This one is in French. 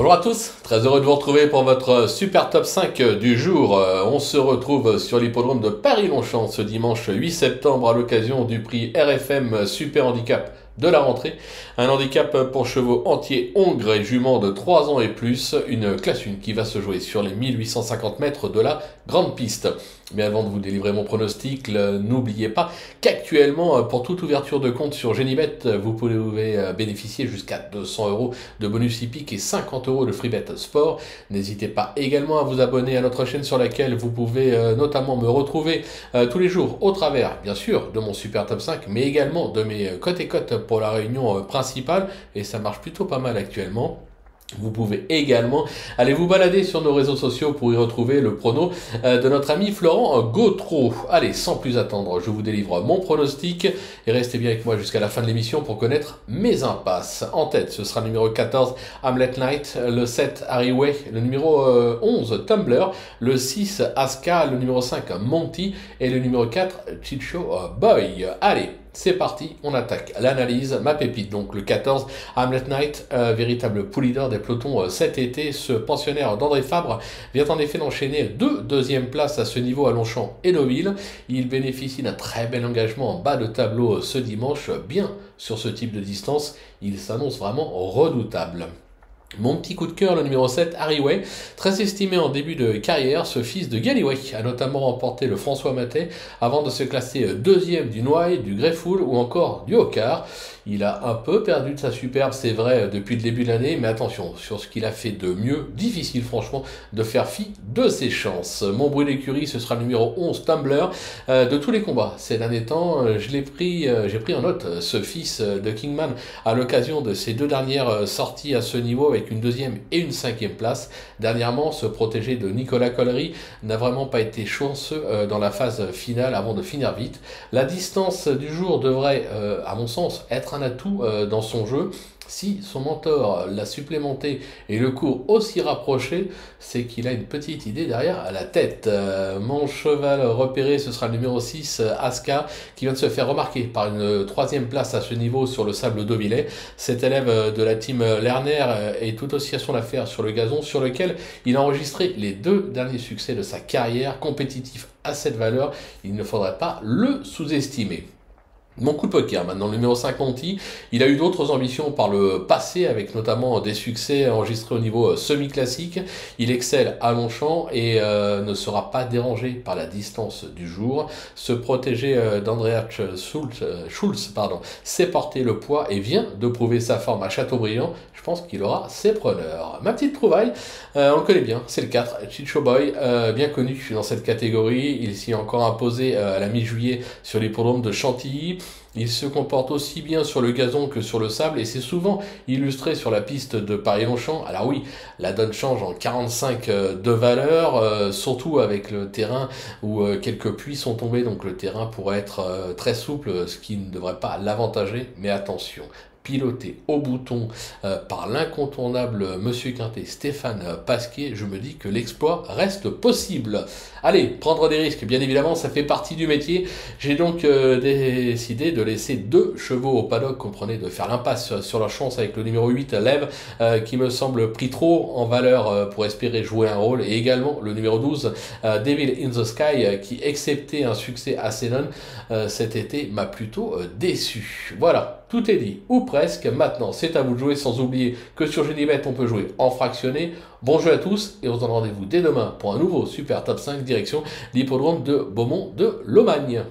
Bonjour à tous, très heureux de vous retrouver pour votre super top 5 du jour. On se retrouve sur l'hippodrome de Paris-Longchamp ce dimanche 8 septembre à l'occasion du prix RFM Super Handicap de la rentrée. Un handicap pour chevaux entiers, hongres et juments de 3 ans et plus. Une classe 1 qui va se jouer sur les 1850 mètres de la grande piste. Mais avant de vous délivrer mon pronostic, n'oubliez pas qu'actuellement, pour toute ouverture de compte sur Genibet, vous pouvez bénéficier jusqu'à 200 € de bonus hippique et 50 € de freebet sport. N'hésitez pas également à vous abonner à notre chaîne sur laquelle vous pouvez notamment me retrouver tous les jours au travers, bien sûr, de mon super top 5, mais également de mes cotes et cotes pour la réunion principale, et ça marche plutôt pas mal actuellement. Vous pouvez également aller vous balader sur nos réseaux sociaux pour y retrouver le prono de notre ami Florent Gautreau. Allez, sans plus attendre, je vous délivre mon pronostic et restez bien avec moi jusqu'à la fin de l'émission pour connaître mes impasses. En tête, ce sera le numéro 14, Hamlet Knight, le 7, Harryway, le numéro 11, Tumbler, le 6, Aska, le numéro 5, Monty et le numéro 4, Chicho Boy. Allez, c'est parti, on attaque l'analyse. Ma pépite, donc le 14, Hamlet Knight, véritable poule leader des pelotons cet été. Ce pensionnaire d'André Fabre vient en effet d'enchaîner 2 deuxièmes places à ce niveau à Longchamp et Deauville. Il bénéficie d'un très bel engagement en bas de tableau ce dimanche. Bien sur ce type de distance, il s'annonce vraiment redoutable. Mon petit coup de cœur, le numéro 7, Harryway, très estimé en début de carrière, ce fils de Galloway a notamment remporté le François Mathey avant de se classer deuxième du Noailles, du Greyfool ou encore du Hoccar. Il a un peu perdu de sa superbe, c'est vrai, depuis le début de l'année, mais attention, sur ce qu'il a fait de mieux, difficile franchement de faire fi de ses chances. Mon bruit d'écurie, ce sera le numéro 11, Tumbler. De tous les combats ces derniers temps, j'ai pris en note ce fils de Kingman à l'occasion de ses 2 dernières sorties à ce niveau avec une 2e et une 5e place. Dernièrement, ce protégé de Nicolas Collery n'a vraiment pas été chanceux dans la phase finale avant de finir vite. La distance du jour devrait, à mon sens, être un atout dans son jeu. Si son mentor l'a supplémenté et le cours aussi rapproché, c'est qu'il a une petite idée derrière à la tête. Mon cheval repéré, ce sera le numéro 6, Aska, qui vient de se faire remarquer par une 3e place à ce niveau sur le sable deauvillais. Cet élève de la team Lerner est tout aussi à son affaire sur le gazon, sur lequel il a enregistré les 2 derniers succès de sa carrière. Compétitif à cette valeur, il ne faudrait pas le sous-estimer. Mon coup de poker, maintenant le numéro 5, Monty, il a eu d'autres ambitions par le passé, avec notamment des succès enregistrés au niveau semi-classique. Il excelle à Longchamp et ne sera pas dérangé par la distance du jour. Ce protégé d'Andreas Schulz sait porter le poids et vient de prouver sa forme à Châteaubriand. Je pense qu'il aura ses preneurs. Ma petite trouvaille, on le connaît bien, c'est le 4, Chicho Boy, bien connu dans cette catégorie. Il s'y est encore imposé à la mi-juillet sur l'hippodrome de Chantilly. Il se comporte aussi bien sur le gazon que sur le sable et c'est souvent illustré sur la piste de Paris-Longchamp. Alors oui, la donne change en 45 de valeur, surtout avec le terrain où quelques puits sont tombés, donc le terrain pourrait être très souple, ce qui ne devrait pas l'avantager, mais attention. Piloté au bouton par l'incontournable Monsieur Quintet, Stéphane Pasquier, je me dis que l'exploit reste possible. Allez, prendre des risques, bien évidemment, ça fait partie du métier. J'ai donc décidé de laisser 2 chevaux au paddock, comprenez, de faire l'impasse sur leur chance avec le numéro 8, Lev, qui me semble pris trop en valeur pour espérer jouer un rôle, et également le numéro 12, Devil in the Sky, qui, excepté un succès à Senon cet été, m'a plutôt déçu. Voilà, tout est dit, ou presque. Maintenant, c'est à vous de jouer, sans oublier que sur Genibet, on peut jouer en fractionné. Bon jeu à tous, et on se donne rendez-vous dès demain pour un nouveau super top 5 direction l'hippodrome de Beaumont de Lomagne.